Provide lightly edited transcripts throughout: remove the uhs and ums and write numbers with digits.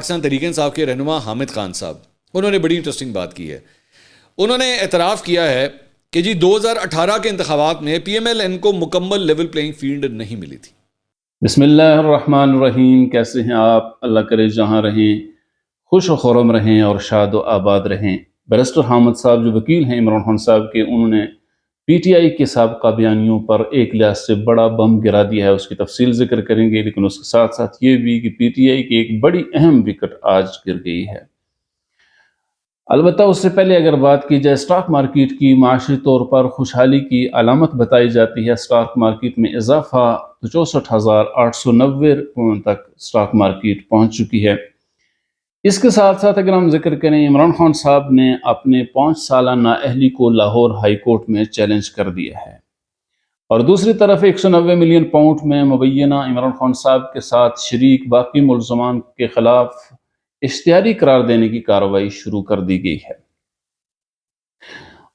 پاکستان تحریک انصاف کے رہنما حامد خان صاحب، انہوں نے بڑی انٹرسٹنگ بات کی ہے. انہوں نے اعتراف کیا ہے کہ جی 2018 کے انتخابات میں پی ایم ایل این کو مکمل لیول پلینگ فیلڈ نہیں ملی تھی. بسم اللہ الرحمن الرحیم. کیسے ہیں آپ؟ اللہ کرے جہاں رہیں خوش و خرم رہیں اور شاد و آباد رہیں. بیرسٹر حامد صاحب جو وکیل ہیں عمران خان صاحب کے، انہوں نے پی ٹی آئی کے سابقہ بیانیوں پر ایک لحاظ سے بڑا بم گرا دیا ہے. اس کی تفصیل ذکر کریں گے، لیکن اس کے ساتھ ساتھ یہ بھی کہ پی ٹی آئی کی ایک بڑی اہم وکٹ آج گر گئی ہے. البتہ اس سے پہلے اگر بات کی جائے اسٹاک مارکیٹ کی، معاشی طور پر خوشحالی کی علامت بتائی جاتی ہے. اسٹاک مارکیٹ میں اضافہ 64,890 تک اسٹاک مارکیٹ پہنچ چکی ہے. اس کے ساتھ ساتھ اگر ہم ذکر کریں، عمران خان صاحب نے اپنے 5 سالہ نااہلی کو لاہور ہائی کورٹ میں چیلنج کر دیا ہے، اور دوسری طرف 190 ملین پاؤنڈ میں مبینہ عمران خان صاحب کے ساتھ شریک باقی ملزمان کے خلاف اشتہاری قرار دینے کی کارروائی شروع کر دی گئی ہے.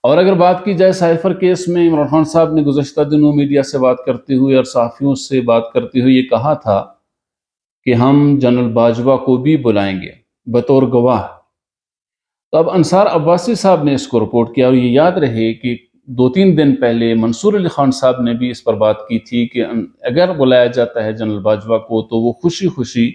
اور اگر بات کی جائے سائفر کیس میں، عمران خان صاحب نے گزشتہ دنوں میڈیا سے بات کرتے ہوئے اور صحافیوں سے بات کرتے ہوئے یہ کہا تھا کہ ہم جنرل باجوہ کو بھی بلائیں گے بطور گواہ. تو اب انصار عباسی صاحب نے اس کو رپورٹ کیا، اور یہ یاد رہے کہ 2-3 دن پہلے منصور علی خان صاحب نے بھی اس پر بات کی تھی کہ اگر بلایا جاتا ہے جنرل باجوہ کو تو وہ خوشی خوشی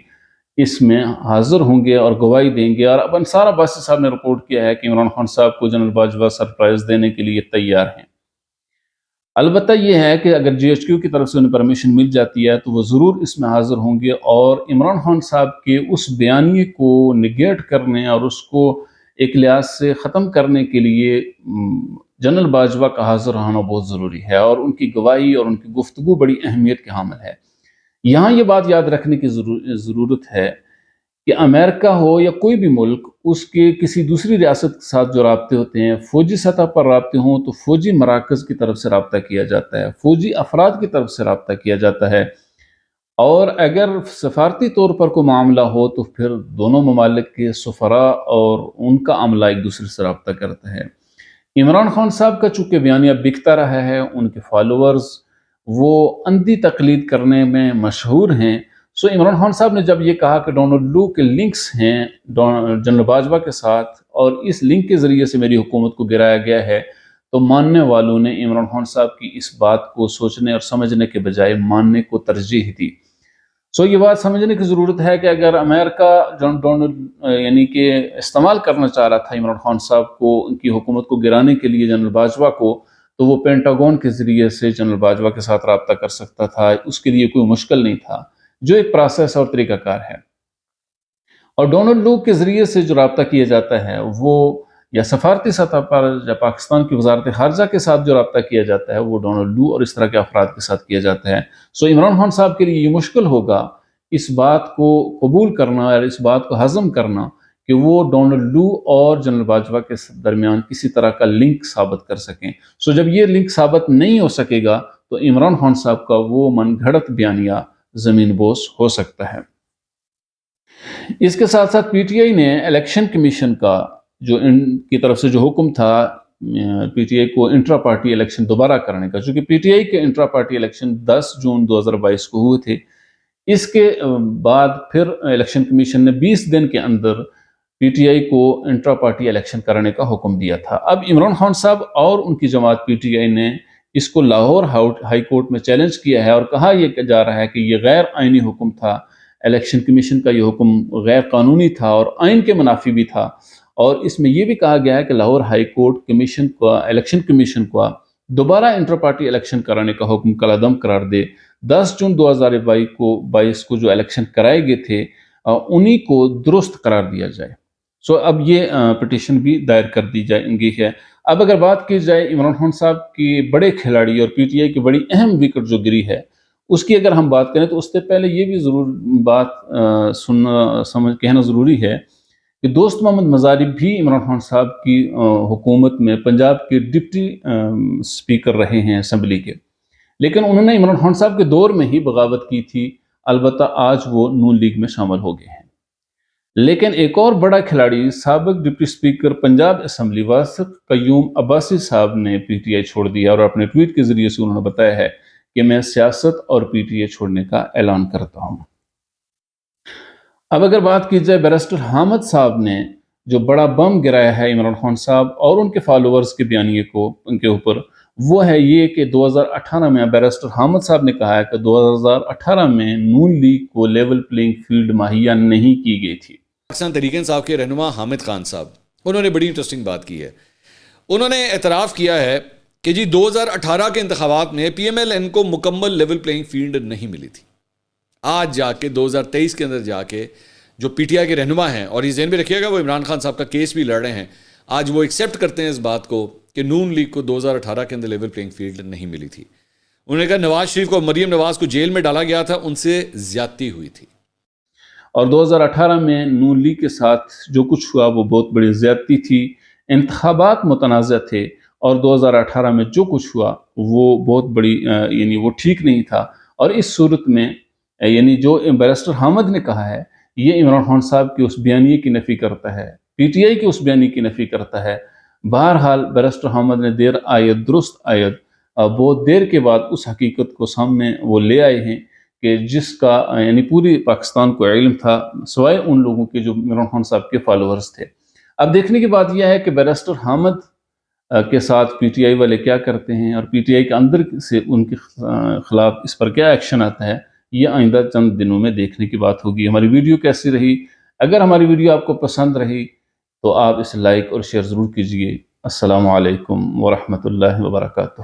اس میں حاضر ہوں گے اور گواہی دیں گے. اور اب انصار عباسی صاحب نے رپورٹ کیا ہے کہ عمران خان صاحب کو جنرل باجوہ سرپرائز دینے کے لیے تیار ہیں. البتہ یہ ہے کہ اگر جی ایچ کیو کی طرف سے انہیں پرمیشن مل جاتی ہے تو وہ ضرور اس میں حاضر ہوں گے، اور عمران خان صاحب کے اس بیانیے کو نگیٹ کرنے اور اس کو ایک لحاظ سے ختم کرنے کے لیے جنرل باجوہ کا حاضر ہونا بہت ضروری ہے، اور ان کی گواہی اور ان کی گفتگو بڑی اہمیت کے حامل ہے. یہاں یہ بات یاد رکھنے کی ضرورت ہے کہ امریکہ ہو یا کوئی بھی ملک، اس کے کسی دوسری ریاست کے ساتھ جو رابطے ہوتے ہیں، فوجی سطح پر رابطے ہوں تو فوجی مراکز کی طرف سے رابطہ کیا جاتا ہے، فوجی افراد کی طرف سے رابطہ کیا جاتا ہے. اور اگر سفارتی طور پر کوئی معاملہ ہو تو پھر دونوں ممالک کے سفراء اور ان کا عملہ ایک دوسرے سے رابطہ کرتا ہے. عمران خان صاحب کا چونکہ بیانیہ بکتا رہا ہے، ان کے فالوورز وہ اندھی تقلید کرنے میں مشہور ہیں. سو عمران خان صاحب نے جب یہ کہا کہ ڈونلڈ لو کے لنکس ہیں جنرل باجوہ کے ساتھ، اور اس لنک کے ذریعے سے میری حکومت کو گرایا گیا ہے، تو ماننے والوں نے عمران خان صاحب کی اس بات کو سوچنے اور سمجھنے کے بجائے ماننے کو ترجیح دی. سو یہ بات سمجھنے کی ضرورت ہے کہ اگر امریکہ یعنی کہ استعمال کرنا چاہ رہا تھا عمران خان صاحب کو، ان کی حکومت کو گرانے کے لیے جنرل باجوہ کو، تو وہ پینٹاگون کے ذریعے سے جنرل باجوہ کے ساتھ رابطہ کر سکتا تھا. اس کے لیے کوئی مشکل نہیں تھا، جو ایک پروسیس اور طریقہ کار ہے. اور ڈونلڈ لو کے ذریعے سے جو رابطہ کیا جاتا ہے وہ، یا سفارتی سطح پر یا پاکستان کی وزارت خارجہ کے ساتھ جو رابطہ کیا جاتا ہے، وہ ڈونلڈ لو اور اس طرح کے افراد کے ساتھ کیا جاتا ہے. سو عمران خان صاحب کے لیے یہ مشکل ہوگا اس بات کو قبول کرنا اور اس بات کو ہضم کرنا کہ وہ ڈونلڈ لو اور جنرل باجوہ کے درمیان کسی طرح کا لنک ثابت کر سکیں. سو جب یہ لنک ثابت نہیں ہو سکے گا تو عمران خان صاحب کا وہ من گھڑت بیانیہ زمین بوس ہو سکتا ہے. اس کے ساتھ ساتھ پی ٹی آئی نے الیکشن کمیشن کا جو ان کی طرف سے جو حکم تھا پی ٹی آئی کو انٹرا پارٹی الیکشن دوبارہ کرنے کا، چونکہ پی ٹی آئی کے انٹرا پارٹی الیکشن 10 جون 2022 کو ہوئے تھے، اس کے بعد پھر الیکشن کمیشن نے 20 دن کے اندر پی ٹی آئی کو انٹرا پارٹی الیکشن کرنے کا حکم دیا تھا. اب عمران خان صاحب اور ان کی جماعت پی ٹی آئی نے اس کو لاہور ہائی کورٹ میں چیلنج کیا ہے، اور کہا یہ جا رہا ہے کہ یہ غیر آئینی حکم تھا، الیکشن کمیشن کا یہ حکم غیر قانونی تھا اور آئین کے منافی بھی تھا. اور اس میں یہ بھی کہا گیا ہے کہ لاہور ہائی کورٹ کمیشن کو، الیکشن کمیشن کو دوبارہ انٹر پارٹی الیکشن کرانے کا حکم کالعدم قرار دے. 10 جون 2022 کو جو الیکشن کرائے گئے تھے انہی کو درست قرار دیا جائے. سو اب یہ پٹیشن بھی دائر کر دی جائے گی ہے. اب اگر بات کی جائے عمران خان صاحب کی بڑے کھلاڑی اور پی ٹی آئی کی بڑی اہم وکٹ جو گری ہے، اس کی اگر ہم بات کریں تو اس سے پہلے یہ بھی ضرور بات کہنا ضروری ہے کہ دوست محمد مزاری بھی عمران خان صاحب کی حکومت میں پنجاب کے ڈپٹی اسپیکر رہے ہیں اسمبلی کے، لیکن انہوں نے عمران خان صاحب کے دور میں ہی بغاوت کی تھی. البتہ آج وہ نون لیگ میں شامل ہو گئے ہیں. لیکن ایک اور بڑا کھلاڑی سابق deputy speaker Punjab assembly Wasiq Qayyum Abbasi صاحب نے پی ٹی آئی چھوڑ دیا، اور اپنے ٹویٹ کے ذریعے سے انہوں نے بتایا ہے کہ میں سیاست اور پی ٹی آئی چھوڑنے کا اعلان کرتا ہوں. اب اگر بات کی جائے بیرسٹر حامد صاحب نے جو بڑا بم گرایا ہے عمران خان صاحب اور ان کے فالوورز کے بیانیے کو ان کے اوپر، وہ ہے یہ کہ 2018 میں بیرسٹر حامد صاحب نے کہا ہے کہ 2018 میں نون لیگ کو لیول پلینگ فیلڈ مہیا نہیں کی گئی تھی۔ پاکستان تحریک انصاف کے رہنما حامد خان صاحب، انہوں نے بڑی انٹرسٹنگ بات کی ہے۔ انہوں نے اعتراف کیا ہے کہ جی 2018 کے انتخابات میں پی ایم ایل این کو مکمل لیول پلینگ فیلڈ نہیں ملی تھی۔ آج جا کے 2023 کے اندر جا کے جو پی ٹی آئی کے رہنما ہیں، اور یہ ذہن میں رکھیے گا وہ عمران خان صاحب کا کیس بھی لڑ رہے ہیں، آج وہ ایکسیپٹ کرتے ہیں اس بات کو کہ نون لیگ کو 2018 کے اندر لیول پلینگ فیلڈ نہیں ملی تھی۔ انہوں نے کہا نواز شریف کو، مریم نواز کو جیل میں ڈالا گیا تھا، ان سے زیادتی ہوئی تھی۔ اور 2018 میں نون لیگ کے ساتھ جو کچھ ہوا وہ بہت بڑی زیادتی تھی، انتخابات متنازع تھے، اور 2018 میں جو کچھ ہوا وہ بہت بڑی یعنی وہ ٹھیک نہیں تھا۔ اور اس صورت میں یعنی جو بیرسٹر حامد نے کہا ہے یہ عمران خان صاحب کی اس بیانیے کی نفی کرتا ہے، پی ٹی آئی کی اس بیانیے کی نفی کرتا ہے۔ بہرحال بیرسٹر حامد نے دیر آید درست آید، بہت دیر کے بعد اس حقیقت کو سامنے وہ لے آئے ہیں کہ جس کا یعنی پوری پاکستان کو علم تھا، سوائے ان لوگوں کے جو عمران خان صاحب کے فالوورز تھے۔ اب دیکھنے کی بات یہ ہے کہ بیرسٹر حامد کے ساتھ پی ٹی آئی والے کیا کرتے ہیں، اور پی ٹی آئی کے اندر سے ان کے خلاف اس پر کیا ایکشن آتا ہے، یہ آئندہ چند دنوں میں دیکھنے کی بات ہوگی۔ ہماری ویڈیو کیسی رہی؟ اگر ہماری ویڈیو آپ کو پسند رہی تو آپ اسے لائک اور شیئر ضرور کیجیے۔ السلام علیکم ورحمۃ اللہ وبرکاتہ۔